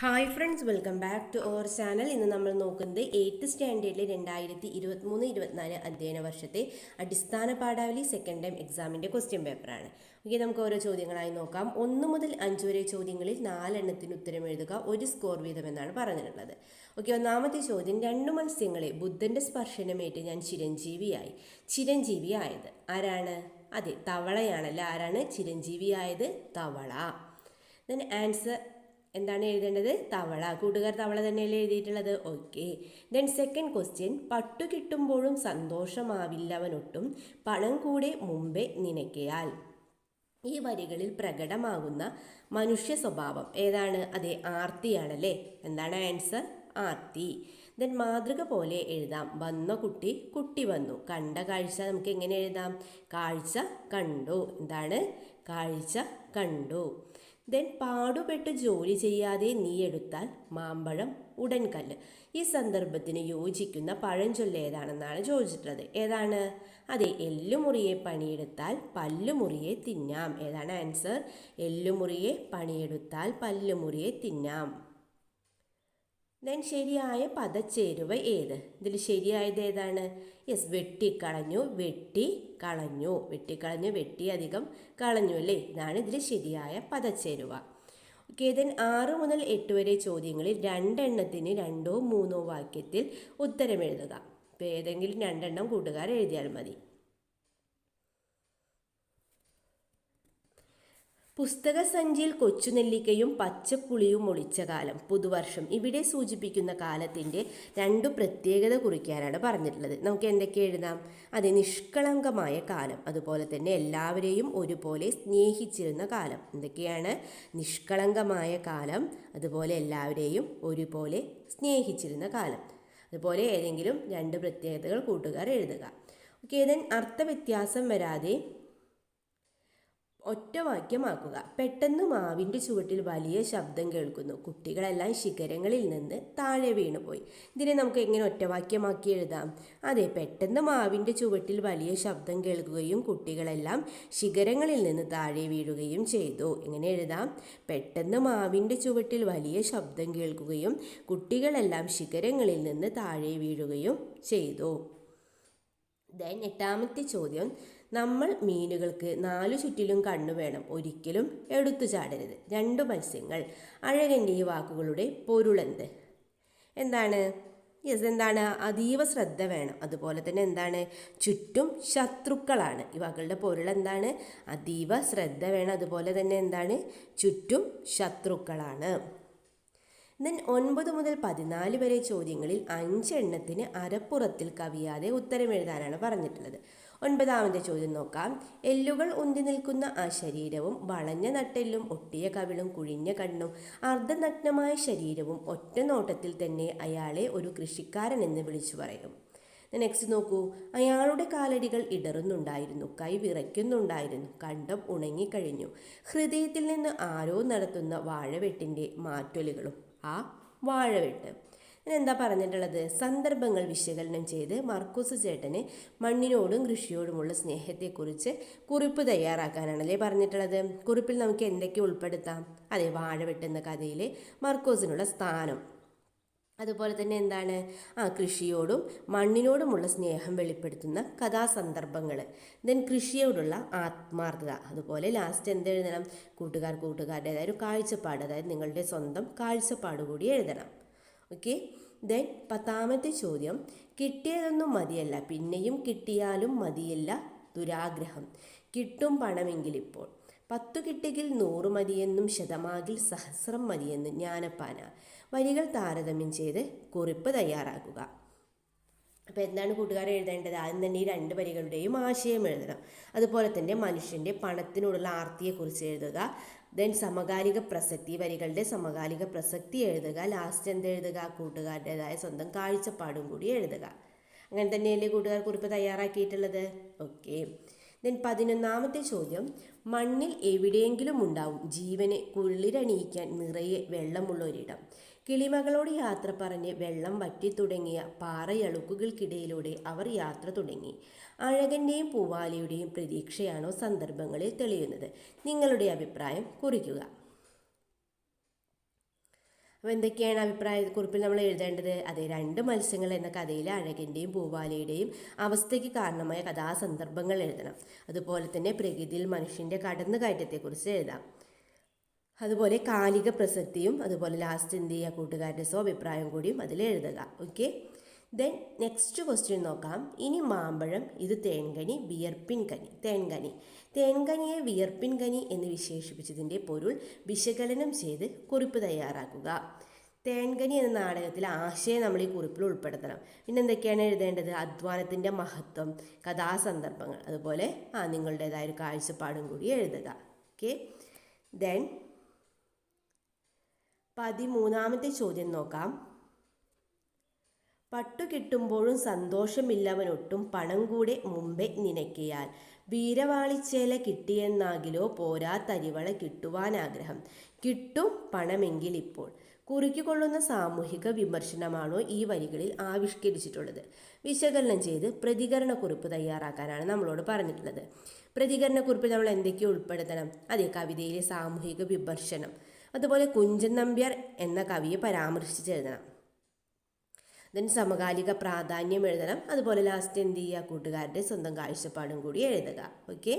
Hi friends, welcome back to our channel. ഇന്ന് നമ്മൾ നോക്കുന്നത് 8th സ്റ്റാൻഡേർഡിലെ 2023-24 അധ്യയന വർഷത്തെ അടിസ്ഥാന പാഠാവലി സെക്കൻഡ് ടൈം എക്സാമിൻ്റെ ക്വസ്റ്റ്യൻ പേപ്പറാണ്. ഓക്കെ, നമുക്ക് ഓരോ ചോദ്യങ്ങളായി നോക്കാം. 1 മുതൽ 5 വരെ ചോദ്യങ്ങളിൽ 4 എണ്ണത്തിന് ഉത്തരം എഴുതുക, 1 സ്കോർ വീതം എന്നാണ് പറഞ്ഞിട്ടുള്ളത്. ഓക്കെ, ഒന്നാമത്തെ ചോദ്യം, 2 മത്സ്യങ്ങളെ ബുദ്ധൻ്റെ സ്പർശനമേറ്റ് ഞാൻ ചിരഞ്ജീവിയായി. ചിരഞ്ജീവിയായത് ആരാണ്? അതെ, തവളയാണല്ലോ. ആരാണ് ചിരഞ്ജീവിയായത്? തവള. ദെൻ ആൻസർ എന്താണ് എഴുതേണ്ടത്? തവള. കൂട്ടുകാർ തവള തന്നെയല്ലേ എഴുതിയിട്ടുള്ളത്? ഓക്കെ. ദെൻ സെക്കൻഡ് ക്വസ്റ്റ്യൻ, പട്ടു കിട്ടുമ്പോഴും സന്തോഷമാവില്ലവനൊട്ടും പണം കൂടെ മുമ്പേ നിനക്കയാൽ. ഈ വരികളിൽ പ്രകടമാകുന്ന മനുഷ്യ സ്വഭാവം ഏതാണ്? അതെ, ആർത്തിയാണല്ലേ. എന്താണ് ആൻസർ? ആർത്തി. ദെൻ മാതൃക പോലെ എഴുതാം. വന്ന കുട്ടി, കുട്ടി വന്നു. കണ്ട കാഴ്ച നമുക്ക് എങ്ങനെ എഴുതാം? കാഴ്ച കണ്ടു. എന്താണ്? കാഴ്ച കണ്ടു. ദെൻ പാടുപെട്ട് ജോലി ചെയ്യാതെ നീ എടുത്താൽ മാമ്പഴം ഉടൻ കല്ല്. ഈ സന്ദർഭത്തിന് യോജിക്കുന്ന പഴഞ്ചൊല്ല് ഏതാണെന്നാണ് ചോദിച്ചിട്ടുള്ളത്. ഏതാണ്? അതെ, എല്ലുമുറിയെ പണിയെടുത്താൽ പല്ലുമുറിയെ തിന്നാം. ഏതാണ് ആൻസർ? എല്ലുമുറിയെ പണിയെടുത്താൽ പല്ലുമുറിയെ തിന്നാം. ദെൻ ശരിയായ പദച്ചേരുവ ഏത്? ഇതിൽ ശരിയായത് ഏതാണ്? യെസ്, വെട്ടിക്കളഞ്ഞു, വെട്ടിക്കളഞ്ഞു, വെട്ടിക്കളഞ്ഞു, വെട്ടി അധികം കളഞ്ഞു അല്ലേ. ഇതാണ് ഇതിൽ ശരിയായ പദച്ചേരുവ. ഓക്കെ. ദെൻ 6 മുതൽ 8 വരെ ചോദ്യങ്ങളിൽ 2 എണ്ണത്തിന് 2ഓ 3ഓ വാക്യത്തിൽ ഉത്തരം എഴുതുക. ഇപ്പോൾ ഏതെങ്കിലും 2 എണ്ണം കൂട്ടുകാർ എഴുതിയാൽ മതി. പുസ്തക സഞ്ചിയിൽ കൊച്ചുനെല്ലിക്കയും പച്ചപ്പുളിയും ഒളിച്ച കാലം, പുതുവർഷം. ഇവിടെ സൂചിപ്പിക്കുന്ന കാലത്തിൻ്റെ 2 പ്രത്യേകത കുറിക്കാനാണ് പറഞ്ഞിട്ടുള്ളത്. നമുക്ക് എന്തൊക്കെ എഴുതാം? അതെ, നിഷ്കളങ്കമായ കാലം, അതുപോലെ തന്നെ എല്ലാവരെയും ഒരുപോലെ സ്നേഹിച്ചിരുന്ന കാലം. എന്തൊക്കെയാണ്? നിഷ്കളങ്കമായ കാലം, അതുപോലെ എല്ലാവരെയും ഒരുപോലെ സ്നേഹിച്ചിരുന്ന കാലം. അതുപോലെ ഏതെങ്കിലും 2 പ്രത്യേകതകൾ കൂട്ടുകാർ എഴുതുക. ഓക്കെ. ദെൻ അർത്ഥവ്യത്യാസം വരാതെ ഒറ്റ വാക്യമാക്കുക. പെട്ടെന്ന് മാവിൻ്റെ ചുവട്ടിൽ വലിയ ശബ്ദം കേൾക്കുന്നു. കുട്ടികളെല്ലാം ശിഖരങ്ങളിൽ നിന്ന് താഴെ വീണുപോയി. ഇതിനെ നമുക്ക് എങ്ങനെ ഒറ്റവാക്യമാക്കി എഴുതാം? അതെ, പെട്ടെന്ന് മാവിൻ്റെ ചുവട്ടിൽ വലിയ ശബ്ദം കേൾക്കുകയും കുട്ടികളെല്ലാം ശിഖരങ്ങളിൽ നിന്ന് താഴെ വീഴുകയും ചെയ്തു. എങ്ങനെ എഴുതാം? പെട്ടെന്ന് മാവിൻ്റെ ചുവട്ടിൽ വലിയ ശബ്ദം കേൾക്കുകയും കുട്ടികളെല്ലാം ശിഖരങ്ങളിൽ നിന്ന് താഴെ വീഴുകയും ചെയ്തു. ദെൻ 8ാമത്തെ ചോദ്യം, നമ്മൾ മീനുകൾക്ക് 4 ചുറ്റിലും കണ്ണു വേണം, ഒരിക്കലും എടുത്തു ചാടരുത്. 2 മത്സ്യങ്ങൾ. അഴകൻ്റെ ഈ വാക്കുകളുടെ പൊരുളെന്ത്? എന്താണ്? യെസ്, എന്താണ്? അതീവ ശ്രദ്ധ വേണം. അതുപോലെ തന്നെ എന്താണ്? ചുറ്റും ശത്രുക്കളാണ്. ഈ വാക്കുകളുടെ പൊരുൾ എന്താണ്? അതീവ ശ്രദ്ധ വേണം. അതുപോലെ തന്നെ എന്താണ്? ചുറ്റും ശത്രുക്കളാണ്. ദെൻ 9 മുതൽ 14 വരെ ചോദ്യങ്ങളിൽ 5 എണ്ണത്തിന് അരപ്പുറത്തിൽ കവിയാതെ ഉത്തരം എഴുതാനാണ് പറഞ്ഞിട്ടുള്ളത്. 9ാമത്തെ ചോദ്യം നോക്കാം. എല്ലുകൾ ഉന്തി നിൽക്കുന്ന ആ ശരീരവും വളഞ്ഞ നട്ടെല്ലും ഒട്ടിയ കവിളും കുഴിഞ്ഞ കണ്ണും അർദ്ധനഗ്നമായ ശരീരവും ഒറ്റ നോട്ടത്തിൽ തന്നെ അയാളെ ഒരു കൃഷിക്കാരൻ എന്ന് വിളിച്ചു പറയും. നെക്സ്റ്റ് നോക്കൂ. അയാളുടെ കാലടികൾ ഇടറുന്നുണ്ടായിരുന്നു, കൈ വിറയ്ക്കുന്നുണ്ടായിരുന്നു, കണ്ഠം ഉണങ്ങിക്കഴിഞ്ഞു. ഹൃദയത്തിൽ നിന്ന് ആരോ നടത്തുന്ന വാഴവെട്ടിൻ്റെ മാറ്റൊലികളും ആ വാഴവെട്ട്. എന്താ പറഞ്ഞിട്ടുള്ളത്? സന്ദർഭങ്ങൾ വിശകലനം ചെയ്ത് മർക്കൂസ് ചേട്ടന് മണ്ണിനോടും കൃഷിയോടുമുള്ള സ്നേഹത്തെക്കുറിച്ച് കുറിപ്പ് തയ്യാറാക്കാനാണല്ലേ പറഞ്ഞിട്ടുള്ളത്. കുറിപ്പിൽ നമുക്ക് എന്തൊക്കെ ഉൾപ്പെടുത്താം? അതെ, വാഴവെട്ടുന്ന കഥയിലെ മർക്കൂസിനുള്ള സ്ഥാനം, അതുപോലെ തന്നെ എന്താണ്? കൃഷിയോടും മണ്ണിനോടുമുള്ള സ്നേഹം വെളിപ്പെടുത്തുന്ന കഥാസന്ദർഭങ്ങൾ. ദെൻ കൃഷിയോടുള്ള ആത്മാർത്ഥത. അതുപോലെ ലാസ്റ്റ് എന്ത് എഴുതണം? കൂട്ടുകാരുടേതായ ഒരു കാഴ്ചപ്പാട്, അതായത് നിങ്ങളുടെ സ്വന്തം കാഴ്ചപ്പാട് കൂടി എഴുതണം. ഓക്കെ. ദെൻ 10ാമത്തെ ചോദ്യം, കിട്ടിയതൊന്നും മതിയല്ല, പിന്നെയും കിട്ടിയാലും മതിയല്ല ദുരാഗ്രഹം. കിട്ടും പണമെങ്കിലിപ്പോൾ. 10 കിട്ടിയെങ്കിൽ 100 മതിയെന്നും ശതമാകിൽ സഹസ്രം മതിയെന്നും ജ്ഞാനപ്പാന. വരികൾ താരതമ്യം ചെയ്ത് കുറിപ്പ് തയ്യാറാക്കുക. അപ്പോൾ എന്താണ് കൂട്ടുകാർ എഴുതേണ്ടത്? ആദ്യം തന്നെ ഈ 2 വരികളുടെയും ആശയം എഴുതണം. അതുപോലെ തന്നെ മനുഷ്യൻ്റെ പണത്തിനോടുള്ള ആർത്തിയെക്കുറിച്ച് എഴുതുക. ദെൻ സമകാലിക പ്രസക്തി, വരികളുടെ സമകാലിക പ്രസക്തി എഴുതുക. ലാസ്റ്റ് എന്ത് എഴുതുക? കൂട്ടുകാരുടേതായ സ്വന്തം കാഴ്ചപ്പാടും കൂടി എഴുതുക. അങ്ങനെ തന്നെയല്ലേ കൂട്ടുകാർ കുറിപ്പ് തയ്യാറാക്കിയിട്ടുള്ളത്? ഓക്കെ. ദെൻ 11ാമത്തെ ചോദ്യം, മണ്ണിൽ എവിടെയെങ്കിലും ഉണ്ടാവും ജീവനെ കുളിരണിയിക്കാൻ നിറയെ വെള്ളമുള്ളൊരിടം. കിളിമകളോട് യാത്ര പറഞ്ഞ് വെള്ളം വറ്റിത്തുടങ്ങിയ പാറയളുക്കുകൾക്കിടയിലൂടെ അവർ യാത്ര തുടങ്ങി. അഴകൻ്റെയും പൂവാലിയുടെയും പ്രതീക്ഷയാണോ സന്ദർഭങ്ങളിൽ തെളിയുന്നത്? നിങ്ങളുടെ അഭിപ്രായം കുറിക്കുക. അപ്പോൾ എന്തൊക്കെയാണ് അഭിപ്രായക്കുറിപ്പിൽ നമ്മൾ എഴുതേണ്ടത്? അതെ, രണ്ട് മത്സ്യങ്ങൾ എന്ന കഥയിലെ അഴകൻ്റെയും പൂവാലയുടെയും അവസ്ഥയ്ക്ക് കാരണമായ കഥാസന്ദർഭങ്ങൾ എഴുതണം. അതുപോലെ തന്നെ പ്രകൃതിയിൽ മനുഷ്യൻ്റെ കടന്നുകയറ്റത്തെക്കുറിച്ച് എഴുതാം. അതുപോലെ കാലിക പ്രസക്തിയും അതുപോലെ ലാസ്റ്റ് എന്ത് ചെയ്യുക, കൂട്ടുകാരുടെ അഭിപ്രായം കൂടിയും അതിൽ എഴുതുക. ഓക്കെ, ദെൻ നെക്സ്റ്റ് ക്വസ്റ്റ്യൻ നോക്കാം. ഇനി മാമ്പഴം, ഇത് തേൻകനി, വിയർപ്പിൻ കനി. തേൻകനിയെ വിയർപ്പിൻ കനി എന്ന് വിശേഷിപ്പിച്ചതിൻ്റെ പൊരുൾ വിശകലനം ചെയ്ത് കുറിപ്പ് തയ്യാറാക്കുക. തേൻകനി എന്ന നാടകത്തിലെ ആശയം നമ്മൾ ഈ കുറിപ്പിൽ ഉൾപ്പെടുത്തണം. പിന്നെ എന്തൊക്കെയാണ് എഴുതേണ്ടത്? അധ്വാനത്തിൻ്റെ മഹത്വം, കഥാസന്ദർഭങ്ങൾ, അതുപോലെ നിങ്ങളുടേതായ ഒരു കാഴ്ചപ്പാടും കൂടി എഴുതുക. ഓക്കെ, ദെൻ 13ാമത്തെ ചോദ്യം നോക്കാം. പട്ടു കിട്ടുമ്പോഴും സന്തോഷമില്ലവനൊട്ടും പണം കൂടെ മുമ്പേ നിനക്കിയാൽ, വീരവാളിച്ചേല കിട്ടിയെന്നാകിലോ പോരാ തരിവള കിട്ടുവാനാഗ്രഹം, കിട്ടും പണമെങ്കിൽ ഇപ്പോൾ. കുറിക്കുകൊള്ളുന്ന സാമൂഹിക വിമർശനമാണോ ഈ വരികളിൽ ആവിഷ്കരിച്ചിട്ടുള്ളത്? വിശകലനം ചെയ്ത് പ്രതികരണക്കുറിപ്പ് തയ്യാറാക്കാനാണ് നമ്മളോട് പറഞ്ഞിട്ടുള്ളത്. പ്രതികരണക്കുറിപ്പിൽ നമ്മൾ എന്തൊക്കെ ഉൾപ്പെടുത്തണം? അതേ, കവിതയിലെ സാമൂഹിക വിമർശനം, അതുപോലെ കുഞ്ചൻ നമ്പ്യാർ എന്ന കവിയെ പരാമർശിച്ച് എഴുതണം. ദെൻ സമകാലിക പ്രാധാന്യം എഴുതണം. അതുപോലെ ലാസ്റ്റ് എന്ത് ചെയ്യുക, കൂട്ടുകാരുടെ സ്വന്തം കാഴ്ചപ്പാടും കൂടി എഴുതുക. ഓക്കെ,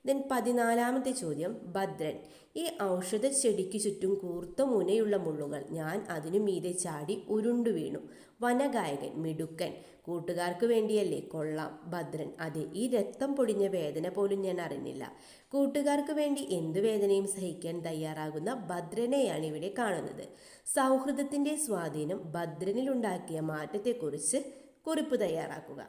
ദെൻ 14ാമത്തെ ചോദ്യം. ഭദ്രൻ, ഈ ഔഷധ ചെടിക്ക് ചുറ്റും കൂർത്ത മുനയുള്ള മുള്ളുകൾ, ഞാൻ അതിനു മീതെ ചാടി ഉരുണ്ടു വീണു. വനഗായകൻ, മിടുക്കൻ, കൂട്ടുകാർക്ക് വേണ്ടിയല്ലേ? കൊള്ളാം. ഭദ്രൻ, അതെ, ഈ രക്തം പൊടിഞ്ഞ വേദന പോലും ഞാൻ അറിഞ്ഞില്ല. കൂട്ടുകാർക്ക് വേണ്ടി എന്തു വേദനയും സഹിക്കാൻ തയ്യാറാകുന്ന ഭദ്രനെയാണ് ഇവിടെ കാണുന്നത്. സൗഹൃദത്തിൻ്റെ സ്വാധീനം ഭദ്രനിലുണ്ടാക്കിയ മാറ്റത്തെക്കുറിച്ച് കുറിപ്പ് തയ്യാറാക്കുക.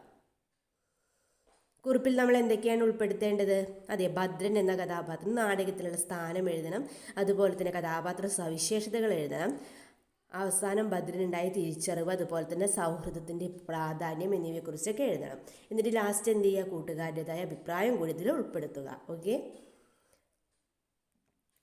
കുറിപ്പിൽ നമ്മൾ എന്തൊക്കെയാണ് ഉൾപ്പെടുത്തേണ്ടത്? അതെ, ഭദ്രൻ എന്ന കഥാപാത്രം നാടകത്തിലുള്ള സ്ഥാനം എഴുതണം. അതുപോലെ തന്നെ കഥാപാത്ര സവിശേഷതകൾ എഴുതണം. അവസാനം ഭദ്രനുണ്ടായ തിരിച്ചറിവ്, അതുപോലെ തന്നെ സൗഹൃദത്തിൻ്റെ പ്രാധാന്യം എന്നിവയെക്കുറിച്ചൊക്കെ എഴുതണം. എന്നിട്ട് ലാസ്റ്റ് എന്ത് ചെയ്യുക, കൂട്ടുകാരുടേതായ അഭിപ്രായം കൂടി ഇതിൽ ഉൾപ്പെടുത്തുക. ഓക്കെ,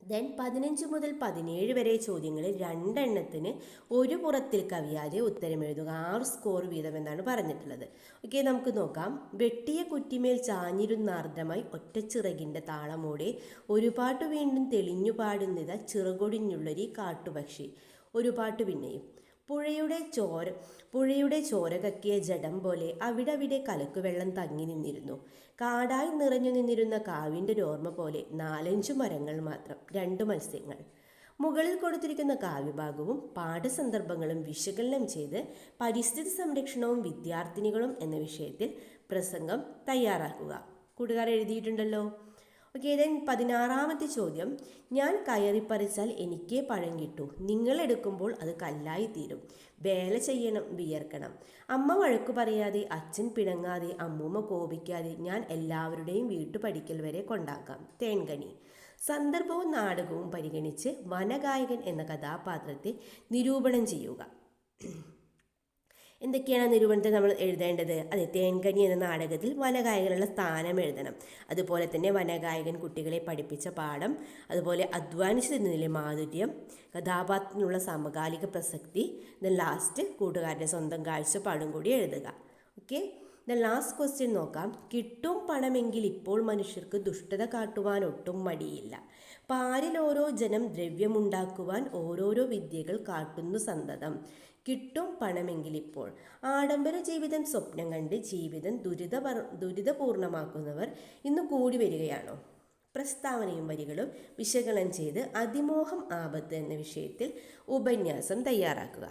ദെൻ 15 മുതൽ 17 വരെ ചോദ്യങ്ങളിൽ 2 എണ്ണത്തിന് ഒരു പുറത്തിൽ കവിയാതെ ഉത്തരം എഴുതുക. 6 സ്കോർ വീതം എന്നാണ് പറഞ്ഞിട്ടുള്ളത്. ഓക്കെ, നമുക്ക് നോക്കാം. വെട്ടിയ കുറ്റിമേൽ ചാഞ്ഞിരുന്നാർദ്രമായി ഒറ്റച്ചിറകിൻ്റെ താളമോടെ ഒരു പാട്ട് വീണ്ടും തെളിഞ്ഞു പാടുന്നിത ചിറകൊടിഞ്ഞുള്ളൊരു കാട്ടുപക്ഷി. ഒരു പാട്ട് പിന്നെയും. പുഴയുടെ ചോര കക്കിയ ജഡം പോലെ അവിടവിടെ കലക്കുവെള്ളം തങ്ങി നിന്നിരുന്നു. കാടായി നിറഞ്ഞു നിന്നിരുന്ന കാവിൻ്റെ ഓർമ്മ പോലെ 4-5 മരങ്ങൾ മാത്രം, 2 മത്സ്യങ്ങൾ. മുകളിൽ കൊടുത്തിരിക്കുന്ന കാവ്യഭാഗവും പാഠസന്ദർഭങ്ങളും വിശകലനം ചെയ്ത് പരിസ്ഥിതി സംരക്ഷണവും വിദ്യാർത്ഥിനികളും എന്ന വിഷയത്തിൽ പ്രസംഗം തയ്യാറാക്കുക. കൂട്ടുകാർ എഴുതിയിട്ടുണ്ടല്ലോ. ഓക്കെ, ദെൻ 16ാമത്തെ ചോദ്യം. ഞാൻ കയറിപ്പറിച്ചാൽ എനിക്കേ പഴം കിട്ടൂ, നിങ്ങൾ എടുക്കുമ്പോൾ അത് കല്ലായി തീരും. വേല ചെയ്യണം, വിയർക്കണം. അമ്മ വഴക്കു പറയാതെ, അച്ഛൻ പിണങ്ങാതെ, അമ്മൂമ്മ കോപിക്കാതെ ഞാൻ എല്ലാവരുടെയും വീട്ടുപടിക്കൽ വരെ കൊണ്ടാക്കാം. തേൻകനി. സന്ദർഭവും നാടകവും പരിഗണിച്ച് വനഗായകൻ എന്ന കഥാപാത്രത്തെ നിരൂപണം ചെയ്യുക. എന്തൊക്കെയാണ് നിരൂപണത്തിൽ നമ്മൾ എഴുതേണ്ടത്? അതെ, തേൻകനി എന്ന നാടകത്തിൽ വനഗായകനുള്ള സ്ഥാനം എഴുതണം. അതുപോലെ തന്നെ വനഗായകൻ കുട്ടികളെ പഠിപ്പിച്ച പാഠം, അതുപോലെ അധ്വാനിച്ചു തിന്നതിലെ മാധുര്യം, കഥാപാത്രത്തിനുള്ള സമകാലിക പ്രസക്തി, ദെൻ ലാസ്റ്റ് കൂട്ടുകാരുടെ സ്വന്തം കാഴ്ചപ്പാടും കൂടി എഴുതുക. ഓക്കെ, ദെൻ ലാസ്റ്റ് ക്വസ്റ്റ്യൻ നോക്കാം. കിട്ടും പണമെങ്കിൽ ഇപ്പോൾ മനുഷ്യർക്ക് ദുഷ്ടത കാട്ടുവാൻ ഒട്ടും മടിയില്ല. പാരിൽ ഓരോ ജനം ദ്രവ്യമുണ്ടാക്കുവാൻ ഓരോരോ വിദ്യകൾ കാട്ടുന്നു സന്തതം. കിട്ടും പണമെങ്കിൽ ഇപ്പോൾ. ആഡംബര ജീവിതം സ്വപ്നം കണ്ട് ജീവിതം ദുരിതപൂർണമാക്കുന്നവർ ഇന്ന് കൂടി വരികയാണോ? പ്രസ്താവനയും വരികളും വിശകലനം ചെയ്ത് അതിമോഹം ആപത്ത് എന്ന വിഷയത്തിൽ ഉപന്യാസം തയ്യാറാക്കുക.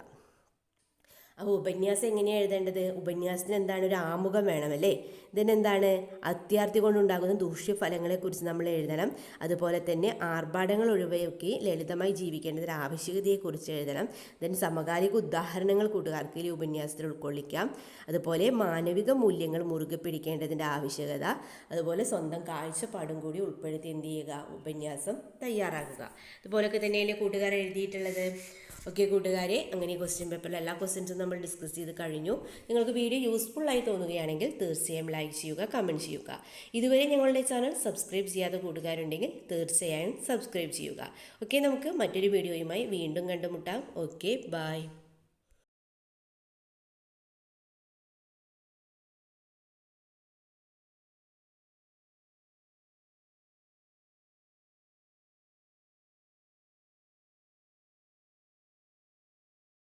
അപ്പോൾ ഉപന്യാസം എങ്ങനെയാണ് എഴുതേണ്ടത്? ഉപന്യാസത്തിന് എന്താണ്, ഒരു ആമുഖം വേണമല്ലേ? ഇതിനെന്താണ്, അത്യാർത്ഥി കൊണ്ടുണ്ടാകുന്ന ദൂഷ്യഫലങ്ങളെക്കുറിച്ച് നമ്മൾ എഴുതണം. അതുപോലെ തന്നെ ആർഭാടങ്ങൾ ഒഴിവാക്കി ലളിതമായി ജീവിക്കേണ്ടതിൻ്റെ ആവശ്യകതയെക്കുറിച്ച് എഴുതണം. ദെൻ സമകാലിക ഉദാഹരണങ്ങൾ കൂട്ടുകാർക്ക് ഈ ഉപന്യാസത്തിൽ ഉൾക്കൊള്ളിക്കാം. അതുപോലെ മാനവിക മൂല്യങ്ങൾ മുറുകെ പിടിക്കേണ്ടതിൻ്റെ ആവശ്യകത, അതുപോലെ സ്വന്തം കാഴ്ചപ്പാടും കൂടി ഉൾപ്പെടുത്തി എന്ത് ചെയ്യുക, ഉപന്യാസം തയ്യാറാക്കുക. അതുപോലൊക്കെ തന്നെയല്ലേ കൂട്ടുകാർ എഴുതിയിട്ടുള്ളത്. ഓക്കെ കൂട്ടുകാരെ, അങ്ങനെ ക്വസ്റ്റ്യൻ പേപ്പറിൽ എല്ലാ ക്വസ്റ്റ്യൻസും നമ്മൾ ഡിസ്കസ് ചെയ്ത് കഴിഞ്ഞു. നിങ്ങൾക്ക് വീഡിയോ യൂസ്ഫുള്ളായി തോന്നുകയാണെങ്കിൽ തീർച്ചയായും ലൈക്ക് ചെയ്യുക, കമൻറ്റ് ചെയ്യുക. ഇതുവരെ ഞങ്ങളുടെ ചാനൽ സബ്സ്ക്രൈബ് ചെയ്യാത്ത കൂട്ടുകാരുണ്ടെങ്കിൽ തീർച്ചയായും സബ്സ്ക്രൈബ് ചെയ്യുക. ഓക്കെ, നമുക്ക് മറ്റൊരു വീഡിയോയുമായി വീണ്ടും കണ്ടുമുട്ടാം. Okay, by.